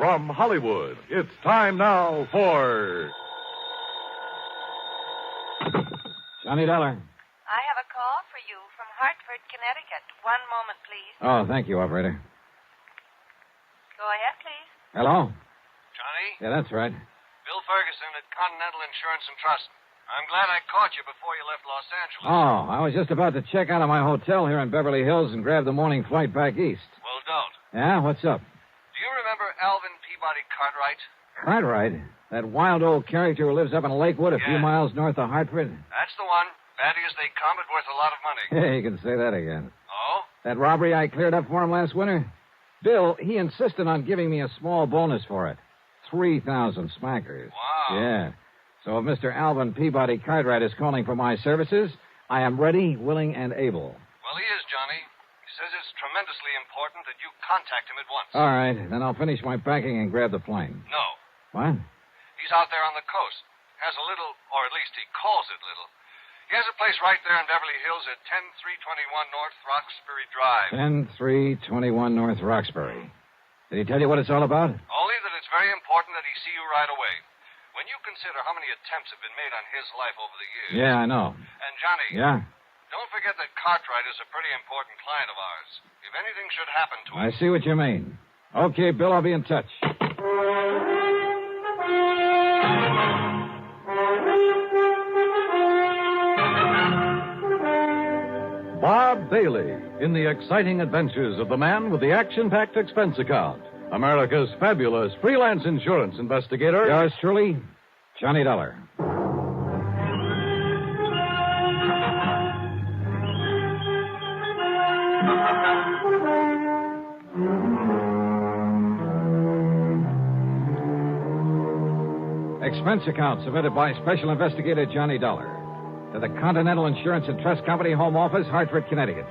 From Hollywood, it's time now for... Johnny Dollar. I have a call for you from Hartford, Connecticut. One moment, please. Oh, thank you, operator. Go ahead, please. Hello? Johnny? Yeah, that's right. Bill Ferguson at Continental Insurance and Trust. I'm glad I caught you before you left Los Angeles. Oh, I was just about to check out of my hotel here in Beverly Hills and grab the morning flight back east. Well, don't. Yeah? What's up? Do you remember Alvin Peabody Cartwright? Cartwright? That wild old character who lives up in Lakewood a few Yeah. miles north of Hartford? That's the one. Batty as they come, but worth a lot of money. Hey, you can say that again. Oh? That robbery I cleared up for him last winter? Bill, he insisted on giving me a small bonus for it. 3,000 smackers. Wow. Yeah. So if Mr. Alvin Peabody Cartwright is calling for my services, I am ready, willing, and able. Well, he is, Johnny. He says it's tremendously important that you contact him at once. All right. Then I'll finish my packing and grab the plane. No. What? He's out there on the coast. Has a little, or at least he calls it little. He has a place right there in Beverly Hills at 10321 North Roxbury Drive. 10321 North Roxbury. Did he tell you what it's all about? Only that it's very important that he see you right away. When you consider how many attempts have been made on his life over the years. Yeah, I know. And, Johnny. Yeah? Don't forget that Cartwright is a pretty important client of ours. If anything should happen to him... I see what you mean. Okay, Bill, I'll be in touch. Bob Bailey in the exciting adventures of the man with the action-packed expense account. America's fabulous freelance insurance investigator. Yours truly, Johnny Dollar. Expense account submitted by Special Investigator Johnny Dollar to the Continental Insurance and Trust Company Home Office, Hartford, Connecticut.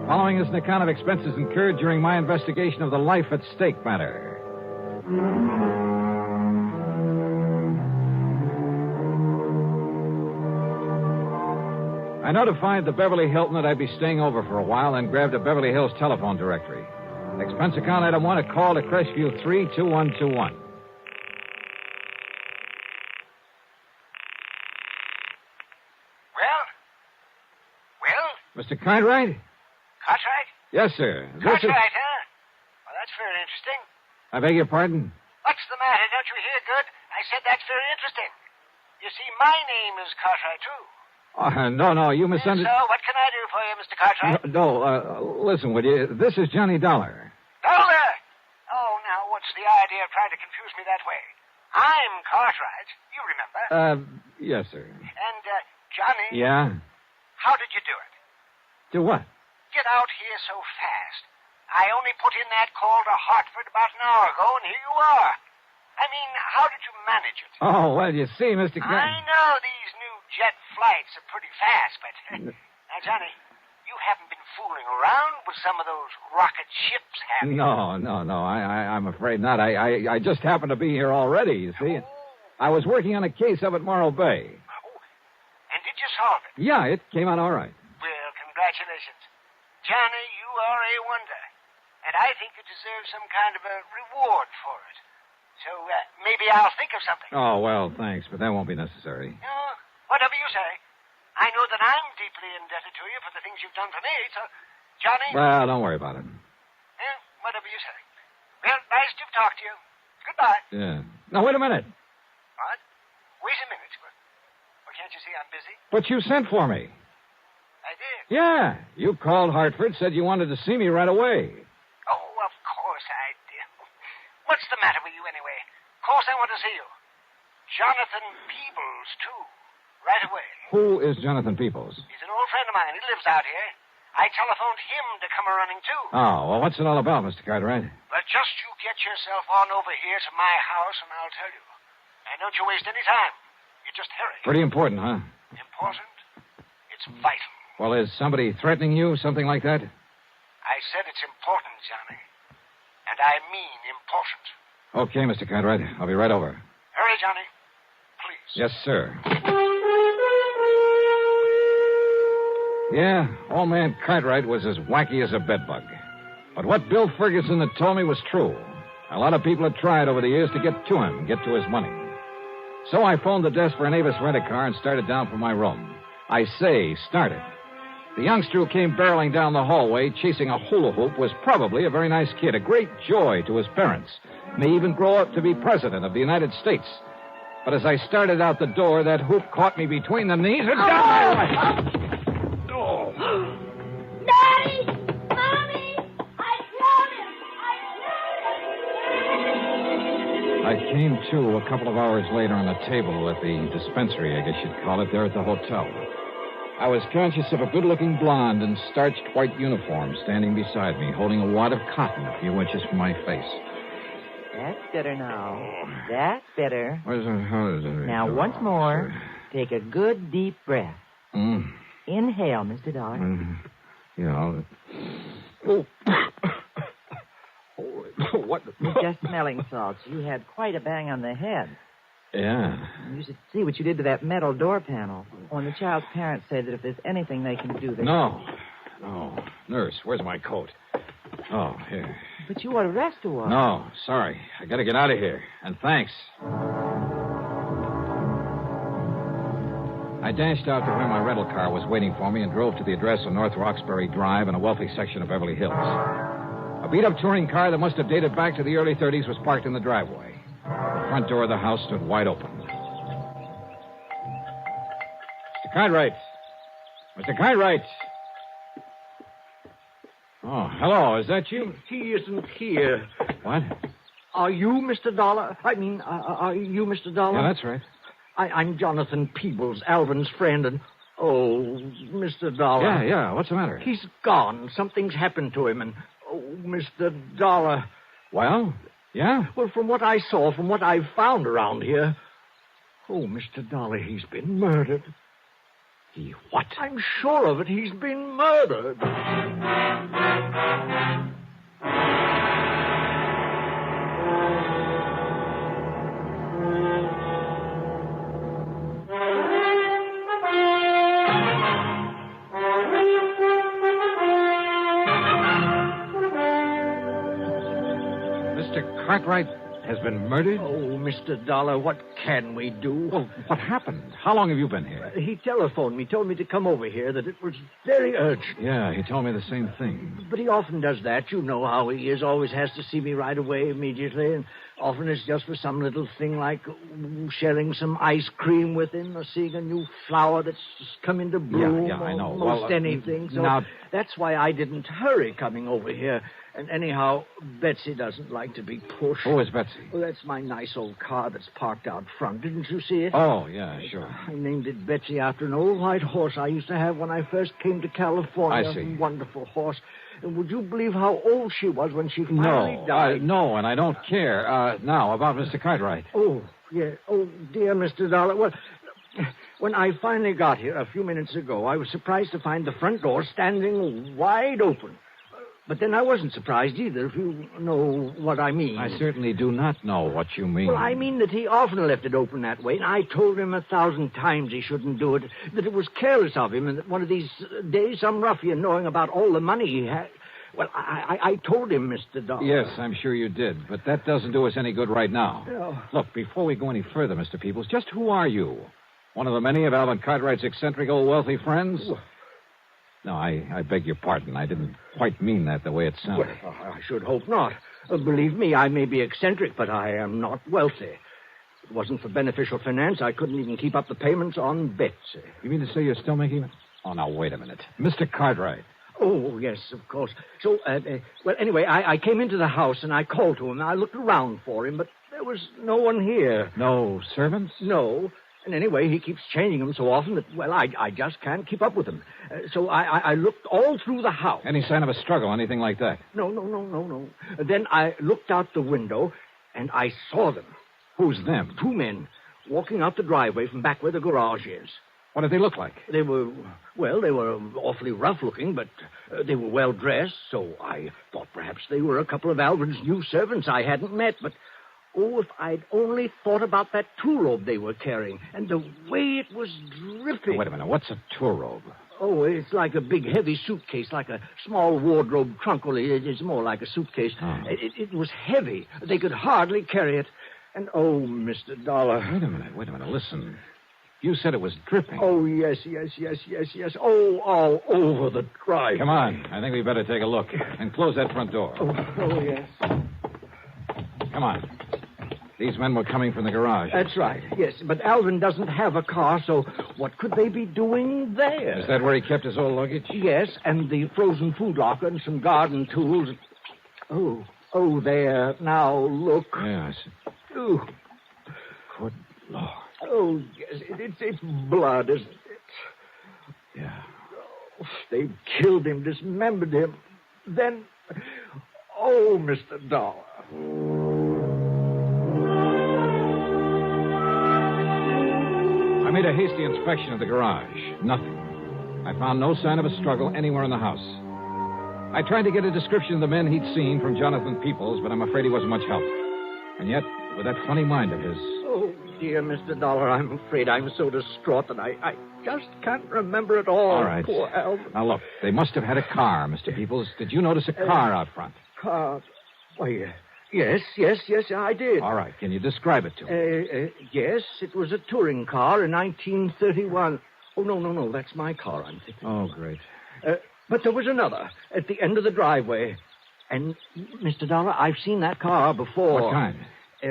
Following is an account of expenses incurred during my investigation of the life at stake matter. I notified the Beverly Hilton that I'd be staying over for a while and grabbed a Beverly Hills telephone directory. Expense account item 1, a call to Crestview 32121. Well? Mr. Cartwright? Cartwright? Yes, sir. Cartwright, huh? Well, that's very interesting. I beg your pardon? What's the matter? Don't you hear good? I said that's very interesting. You see, my name is Cartwright, too. No, you misunderstood. So, what can I do for you, Mr. Cartwright? Listen, will you? This is Johnny Dollar. Dollar! Oh, now, what's the idea of trying to confuse me that way? I'm Cartwright. You remember. Yes, sir. And, Johnny... Yeah? How did you do it? Do what? Get out here so fast. I only put in that call to Hartford about an hour ago, and here you are. I mean, how did you manage it? Oh, well, you see, Mr. I know these new jet flights are pretty fast, but... Now, Johnny, you haven't been fooling around with some of those rocket ships, have you? No. I'm afraid not. I just happened to be here already, you see. I was working on a case up at Morro Bay. Oh, and did you solve it? Yeah, it came out all right. Well, congratulations. Johnny, you are a wonder. And I think you deserve some kind of a reward for it. So, maybe I'll think of something. Oh, well, thanks, but that won't be necessary. Whatever you say. I know that I'm deeply indebted to you for the things you've done for me, so, Johnny... Well, don't worry about it. Whatever you say. Well, nice to talk to you. Goodbye. Yeah. Now, wait a minute. What? Wait a minute. Well, can't you see I'm busy? But you sent for me. I did. Yeah. You called Hartford, said you wanted to see me right away. Oh, of course I did. What's the matter with you, anyway? Of course I want to see you. Jonathan Peebles, too. Right away. Who is Jonathan Peoples? He's an old friend of mine. He lives out here. I telephoned him to come a-running, too. Oh, well, what's it all about, Mr. Cartwright? Well, just you get yourself on over here to my house, and I'll tell you. And don't you waste any time. You just hurry. Pretty important, huh? Important? It's vital. Well, is somebody threatening you, something like that? I said it's important, Johnny. And I mean important. Okay, Mr. Cartwright. I'll be right over. Hurry, Johnny. Please. Yes, sir. Yeah, old man Cartwright was as wacky as a bedbug. But what Bill Ferguson had told me was true. A lot of people have tried over the years to get to him, get to his money. So I phoned the desk for an Avis rent-a-car and started down for my room. I say started. The youngster who came barreling down the hallway, chasing a hula hoop, was probably a very nice kid, a great joy to his parents. May even grow up to be president of the United States. But as I started out the door, that hoop caught me between the knees and down my leg. Oh! Daddy! Mommy! I killed him! I came to a couple of hours later on a table at the dispensary, I guess you'd call it, there at the hotel. I was conscious of a good-looking blonde in starched white uniform standing beside me, holding a wad of cotton a few inches from my face. That's better now. That's better. How is it? Now, once more, take a good, deep breath. Inhale, Mr. Dollar. Yeah. What? You're just smelling salts. You had quite a bang on the head. Yeah. You should see what you did to that metal door panel. When the child's parents say that if there's anything they can do... No. Nurse, where's my coat? Oh, here. But you wore a rest a while. No, sorry. I gotta get out of here. And thanks. I dashed out to where my rental car was waiting for me and drove to the address on North Roxbury Drive in a wealthy section of Beverly Hills. A beat-up touring car that must have dated back to the early 30s was parked in the driveway. The front door of the house stood wide open. Mr. Cartwright. Mr. Cartwright. Oh, hello. Is that you? He isn't here. What? Are you Mr. Dollar? Are you Mr. Dollar? Yeah, that's right. I'm Jonathan Peebles, Alvin's friend, and... Oh, Mr. Dollar. Yeah. What's the matter? He's gone. Something's happened to him, and... Oh, Mr. Dollar. Well, yeah? Well, from what I saw, from what I've found around here... Oh, Mr. Dollar, he's been murdered. He what? I'm sure of it. He's been murdered. Mr. Cartwright has been murdered? Oh, Mr. Dollar, what can we do? Well, what happened? How long have you been here? He telephoned me, told me to come over here, that it was very urgent. Yeah, he told me the same thing. But he often does that. You know how he is. Always has to see me right away, immediately. And often it's just for some little thing like sharing some ice cream with him or seeing a new flower that's just come into bloom. Yeah, I know. Most anything. So now... that's why I didn't hurry coming over here. And anyhow, Betsy doesn't like to be pushed. Who is Betsy? Well, that's my nice old car that's parked out front. Didn't you see it? Oh, yeah, sure. I named it Betsy after an old white horse I used to have when I first came to California. I see. A wonderful horse. And would you believe how old she was when she finally died? No, and I don't care. Now, about Mr. Cartwright. Oh, yeah. Oh, dear Mr. Dollar. Well, when I finally got here a few minutes ago, I was surprised to find the front door standing wide open. But then I wasn't surprised either, if you know what I mean. I certainly do not know what you mean. Well, I mean that he often left it open that way, and I told him 1,000 times he shouldn't do it, that it was careless of him, and that one of these days some ruffian, knowing about all the money he had... Well, I told him, Mr. Dollar. Yes, I'm sure you did, but that doesn't do us any good right now. No. Look, before we go any further, Mr. Peebles, just who are you? One of the many of Alvin Cartwright's eccentric old wealthy friends? No, I beg your pardon. I didn't quite mean that the way it sounded. Well, I should hope not. Believe me, I may be eccentric, but I am not wealthy. If it wasn't for beneficial finance, I couldn't even keep up the payments on Betsy. You mean to say you're still making it? Oh, now, wait a minute. Mr. Cartwright. Oh, yes, of course. So, well, anyway, I came into the house and I called to him. I looked around for him, but there was no one here. No servants? No. And anyway, he keeps changing them so often that, well, I just can't keep up with him. So I looked all through the house. Any sign of a struggle, anything like that? No. Then I looked out the window, and I saw them. Who's them? 2 men walking out the driveway from back where the garage is. What did they look like? They were awfully rough-looking, but they were well-dressed, so I thought perhaps they were a couple of Alvin's new servants I hadn't met, but... Oh, if I'd only thought about that tool robe they were carrying, and the way it was dripping. Wait a minute. What's a tool robe? Oh, it's like a big, heavy suitcase, like a small wardrobe trunk. Well, it's more like a suitcase. Oh. It was heavy. They could hardly carry it. And, oh, Mr. Dollar. Wait a minute. Listen. You said it was dripping. Oh, yes. Oh, all over the drive. Come on. I think we better take a look. And close that front door. Oh, yes. Come on. These men were coming from the garage. That's right, yes. But Alvin doesn't have a car, so what could they be doing there? Is that where he kept his old luggage? Yes, and the frozen food locker and some garden tools. Oh, there. Now, look. Yeah, I see. Oh, Good Lord. oh yes, it's blood, isn't it? Yeah. Oh, they've killed him, dismembered him. Then, oh, Mr. Dollar. I made a hasty inspection of the garage. Nothing. I found no sign of a struggle anywhere in the house. I tried to get a description of the men he'd seen from Jonathan Peoples, but I'm afraid he wasn't much help. And yet, with that funny mind of his... Oh, dear Mr. Dollar, I'm afraid I'm so distraught that I just can't remember it all. All right. Poor Alvin. Now, look, they must have had a car, Mr. Peoples. Did you notice a car out front? Car. Why, yes, I did. All right. Can you describe it to me? Yes, it was a touring car in 1931. Oh, no, that's my car, I'm thinking. Oh, great. But there was another at the end of the driveway. And, Mr. Dollar, I've seen that car before. What kind?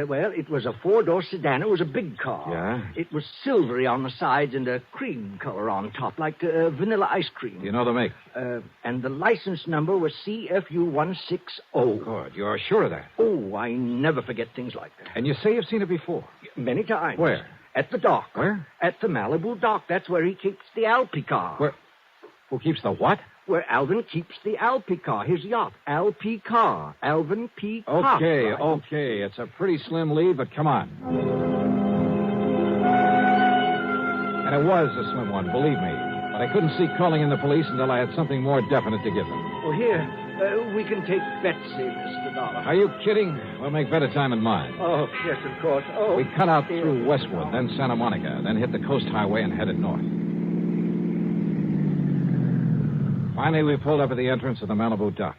Well, it was a four-door sedan. It was a big car. Yeah? It was silvery on the sides and a cream color on top, like vanilla ice cream. Do you know the make? And the license number was CFU160. Good. You're sure of that? Oh, I never forget things like that. And you say you've seen it before? Many times. Where? At the dock. Where? At the Malibu dock. That's where he keeps the Alpi car. Where? Who keeps the what? Where Alvin keeps the Alpi car, his yacht. Alpi car. Alvin P. Cox. Okay. It's a pretty slim lead, but come on. And it was a slim one, believe me. But I couldn't see calling in the police until I had something more definite to give them. Well, here, we can take Betsy, Mr. Dollar. Are you kidding? We'll make better time in mine. Oh, yes, of course. Oh, We cut out through Westwood, then Santa Monica, then hit the coast highway and headed north. Finally, we pulled up at the entrance of the Malibu dock.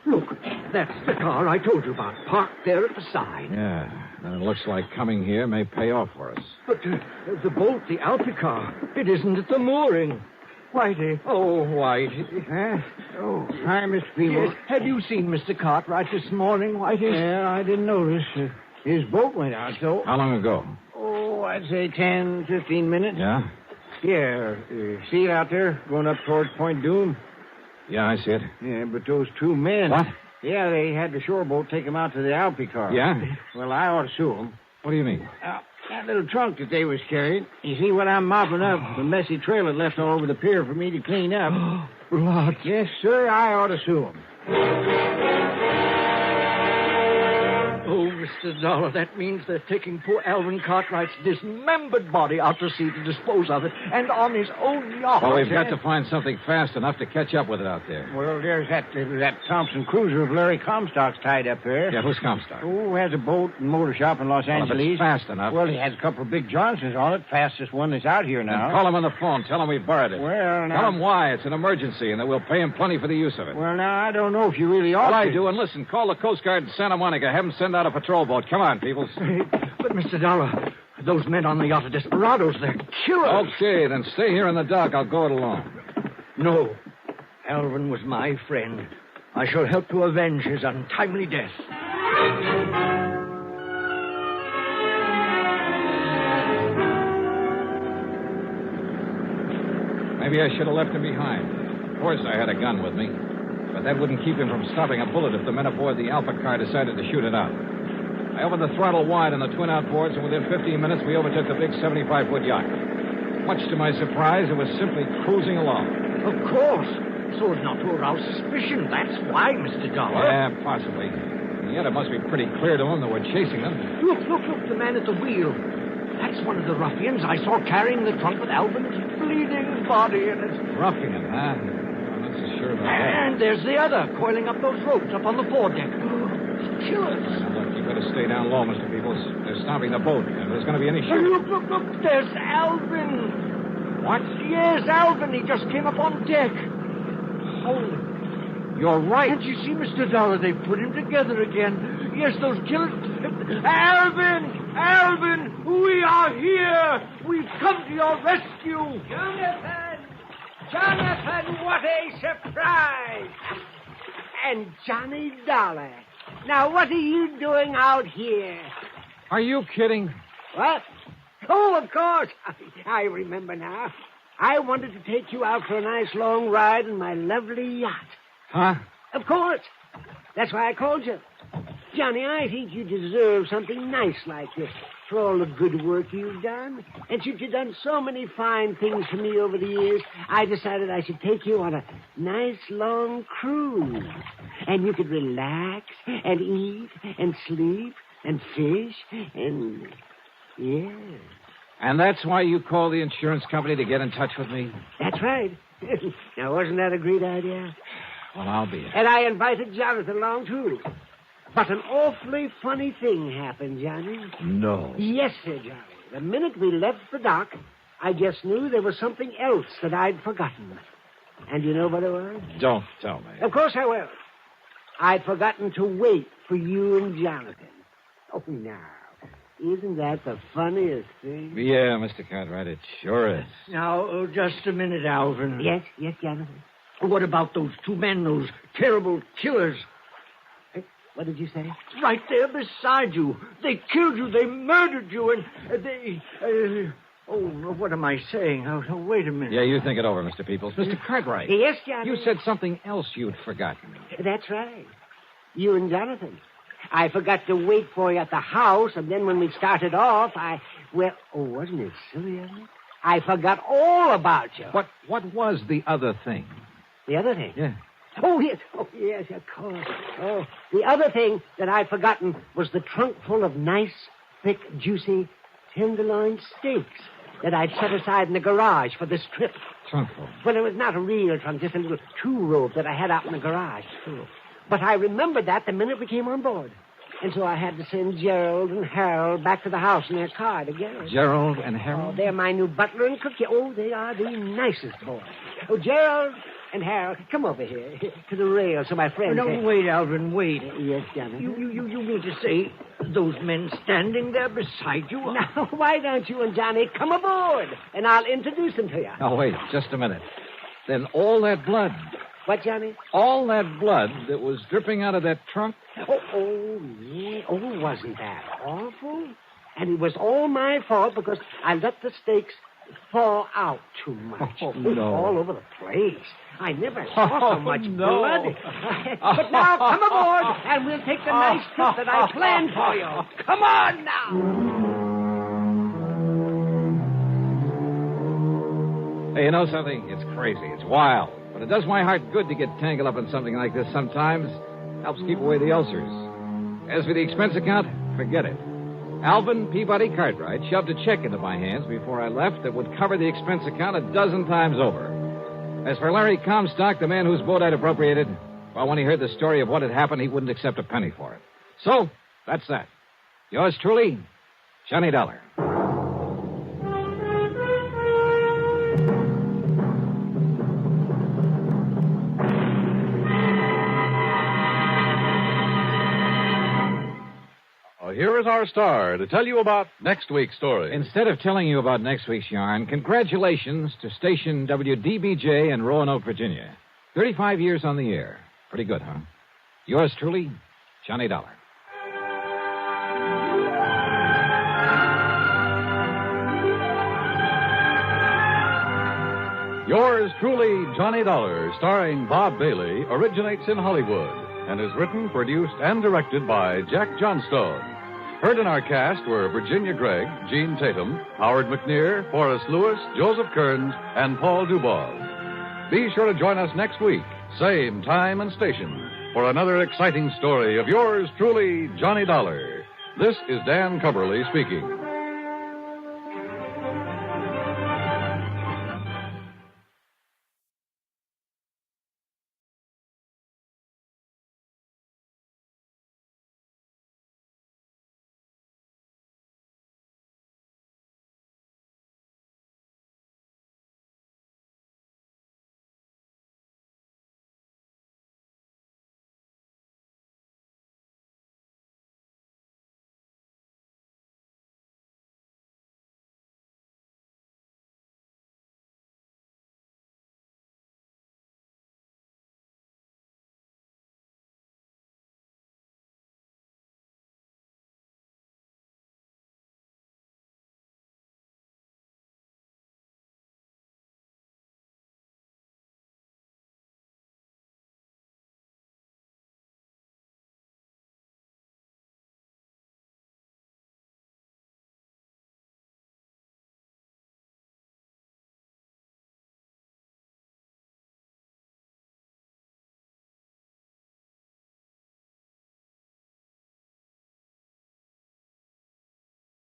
Look, that's the car I told you about, parked there at the side. Yeah, and it looks like coming here may pay off for us. But the boat, the Alpi car, it isn't at the mooring. Whitey. Oh, Whitey. Oh, hi, Mr. Peebles. Yes. Have you seen Mr. Cartwright this morning, Whitey? Yeah, I didn't notice. His boat went out, so... How long ago? Oh, I'd say 10, 15 minutes. Yeah? Yeah. See it out there, going up towards Point Doom? Yeah, I see it. Yeah, but those two men... What? Yeah, they had the shore boat take them out to the Alpi car. Yeah? Well, I ought to sue them. What do you mean? That little trunk that they was carrying. You see what I'm mopping up? The messy trail it left all over the pier for me to clean up. Blood. Yes, sir, I ought to sue them. Oh, Mr. Dollar, that means they're taking poor Alvin Cartwright's dismembered body out to sea to dispose of it, and on his own yacht. Well, we've got to find something fast enough to catch up with it out there. Well, there's that Thompson cruiser of Larry Comstock's tied up there. Yeah, who's Comstock? Oh, has a boat and motor shop in Los Well, if Angeles. it's fast enough. Well, he has a couple of big Johnsons on it. Fastest one that's out here now. Then call him on the phone. Tell him we borrowed it. Well, now... Tell him why. It's an emergency, and that we'll pay him plenty for the use of it. Well, now, I don't know if you really ought Well, I to. do. And listen, call the Coast Guard in Santa Monica. Have them send out a patrol boat. Come on, Peoples. But, Mr. Dollar, those men on the yacht are desperados. They're killers. Okay, then stay here in the dock. I'll go it alone. No. Alvin was my friend. I shall help to avenge his untimely death. Maybe I should have left him behind. Of course, I had a gun with me. But that wouldn't keep him from stopping a bullet if the men aboard the Alpha car decided to shoot it out. I opened the throttle wide on the twin outboards, and within 15 minutes, we overtook the big 75-foot yacht. Much to my surprise, it was simply cruising along. Of course. So as not to arouse suspicion. That's why, Mr. Dollar. Yeah, possibly. And yet it must be pretty clear to them that we're chasing them. Look, the man at the wheel. That's one of the ruffians I saw carrying the trunk with Alvin's bleeding body in it. Ruffian, huh? I'm not so sure about that. And there's the other, coiling up those ropes up on the foredeck. Killers. Now, look, you better stay down low, Mr. Peoples. They're stopping the boat. If there's going to be any shooting... Look. There's Alvin. What? Yes, Alvin. He just came up on deck. Oh, you're right. Can't you see, Mr. Dollar? They put him together again. Yes, those killers. Alvin! Alvin! We are here! We've come to your rescue! Jonathan! Jonathan, what a surprise! And Johnny Dollar. Now, what are you doing out here? Are you kidding? What? Oh, of course. I remember now. I wanted to take you out for a nice long ride in my lovely yacht. Huh? Of course. That's why I called you. Johnny, I think you deserve something nice like this for all the good work you've done. And since you've done so many fine things for me over the years, I decided I should take you on a nice long cruise. And you could relax and eat and sleep and fish and... yeah. And that's why you called the insurance company to get in touch with me? That's right. Now, wasn't that a great idea? Well, I'll be. And I invited Jonathan along, too. But an awfully funny thing happened, Johnny. No. Yes, sir, Johnny. The minute we left the dock, I just knew there was something else that I'd forgotten. And you know what it was? Don't tell me. Of course I will. I'd forgotten to wait for you and Jonathan. Oh, now, isn't that the funniest thing? Yeah, Mr. Cartwright, it sure is. Now, just a minute, Alvin. Yes, Jonathan. What about those two men, those terrible killers? What did you say? Right there beside you. They killed you. They murdered you. And they... oh, what am I saying? Oh, wait a minute. Yeah, you think it over, Mr. Peoples. Mr. Cartwright. Yes, Johnny. You said something else you'd forgotten. That's right. You and Jonathan. I forgot to wait for you at the house, and then when we started off, well, wasn't it silly of me? I forgot all about you. What was the other thing? The other thing? Yeah. Oh, yes, of course. Oh, the other thing that I'd forgotten was the trunk full of nice, thick, juicy tenderloin steaks that I'd set aside in the garage for this trip. Trunk full? Well, it was not a real trunk, just a little two-rope that I had out in the garage. But I remembered that the minute we came on board. And so I had to send Gerald and Harold back to the house in their car to get us. Gerald and Harold? Oh, they're my new butler and cook. Oh, they are the nicest boys. Oh, Gerald and Harold, come over here to the rail so my friend... No, wait, Alvin, wait. Yes, Jonathan. You mean to say those men standing there beside you? Now, why don't you and Johnny come aboard, and I'll introduce them to you. Oh, wait, just a minute. Then all that blood... What, Johnny? All that blood that was dripping out of that trunk? Yeah. Oh, wasn't that awful? And it was all my fault because I let the steaks fall out too much. Oh, no. All over the place. I never saw so much no. blood. But now, come aboard, and we'll take the nice trip that I planned for you. Come on now. Hey, you know something? It's crazy. It's wild. But it does my heart good to get tangled up in something like this sometimes. Helps keep away the ulcers. As for the expense account, forget it. Alvin Peabody Cartwright shoved a check into my hands before I left that would cover the expense account 12 times over. As for Larry Comstock, the man whose boat I'd appropriated, well, when he heard the story of what had happened, he wouldn't accept a penny for it. So, that's that. Yours truly, Johnny Dollar. Here is our star to tell you about next week's story. Instead of telling you about next week's yarn, congratulations to station WDBJ in Roanoke, Virginia. 35 years on the air. Pretty good, huh? Yours truly, Johnny Dollar. Yours truly, Johnny Dollar, starring Bob Bailey, originates in Hollywood and is written, produced, and directed by Jack Johnstone. Heard in our cast were Virginia Gregg, Gene Tatum, Howard McNear, Forrest Lewis, Joseph Kearns, and Paul Dubov. Be sure to join us next week, same time and station, for another exciting story of yours truly, Johnny Dollar. This is Dan Cumberly speaking.